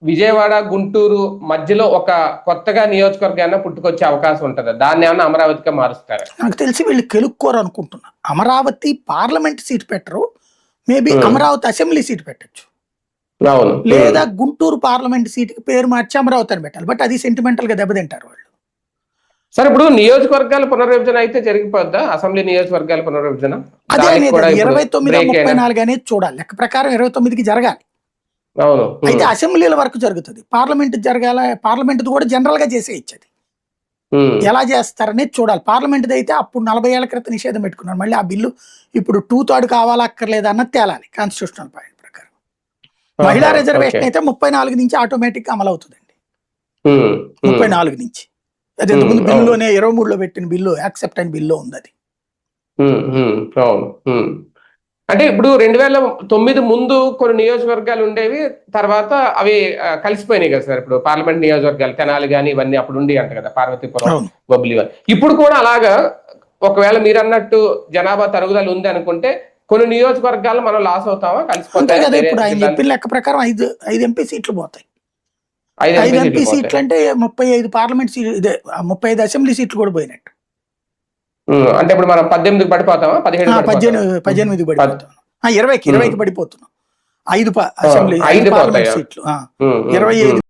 విజయవాడ గుంటూరు మధ్యలో ఒక కొత్తగా నియోజకవర్గాన్ని పుట్టుకొచ్చే అవకాశం ఉంటుందా? దాన్ని ఏమన్నా అమరావతిగా మారుస్తారా? నాకు తెలిసి వీళ్ళు కెలుక్కోరు అనుకుంటున్నా. అమరావతి పార్లమెంట్ సీట్ పెట్టరు, మేబీ అమరావతి అసెంబ్లీ సీట్ పెట్టచ్చు, అవును. లేదా గుంటూరు పార్లమెంట్ సీట్ కి పేరు మార్చి అమరావతి అని పెట్టాలి. బట్ అది సెంటిమెంటల్ గా దెబ్బతింటారు వాళ్ళు. సరే, ఇప్పుడు నియోజకవర్గాల పునర్విభజన అయితే జరిగిపోద్దా? అసెంబ్లీ నియోజకవర్గాల పునర్విభజన అదే 29 34 అనేది చూడాలి. లెక్క ప్రకారం 29కి జరగాలి. అవును. అయితే అసెంబ్లీల వరకు జరుగుతుంది, పార్లమెంట్ జరగాల. పార్లమెంట్ కూడా జనరల్ గా చేసేయచ్చది. ఎలా చేస్తారనేది చూడాలి. పార్లమెంట్ అయితే అప్పుడు 40 ఏళ్ల క్రితం నిషేధం పెట్టుకున్నారు. మళ్ళీ ఆ బిల్లు ఇప్పుడు 2/3 కావాలా అక్కర్లేదా అన్నది తేలాలి కాన్స్టిట్యూషనల్ పాయింట్ ప్రకారం. మహిళా రిజర్వేషన్ అయితే 34 నుంచి ఆటోమేటిక్ గా అమలు అవుతుందండి. 34 నుంచి. అది ఇంతకుముందు బిల్లులోనే 23లో పెట్టిన బిల్లు, యాక్సెప్ట్ అయిన బిల్లు ఉంది అది. అవును. అంటే ఇప్పుడు 2009 ముందు కొన్ని నియోజకవర్గాలు ఉండేవి, తర్వాత అవి కలిసిపోయినాయి కదా సార్. ఇప్పుడు పార్లమెంట్ నియోజకవర్గాలు తెనాలి కానీ ఇవన్నీ అప్పుడు ఉండి అంట కదా, పార్వతీపురం, బొబ్బిలి. ఇప్పుడు కూడా అలాగా ఒకవేళ మీరు అన్నట్టు జనాభా తరుగుదల ఉంది అనుకుంటే కొన్ని నియోజకవర్గాలు మనం లాస్ అవుతామా? కలిసిపోతాయి కదా. ఇప్పుడు ఆయన చెప్పిన లెక్క ప్రకారం 5 ఎంపీ సీట్లు పోతాయి. 5 ఎంపీ సీట్లు అంటే 35 పార్లమెంట్ సీట్లు, 35 అసెంబ్లీ సీట్లు కూడా పోయినట్టు. అంటే ఇప్పుడు మనం 18కి పడిపోతామా? 18 పడిపోతాం. 20కి పడిపోతున్నాం. 5 అసెంబ్లీ పార్లమెంట్ సీట్లు, 25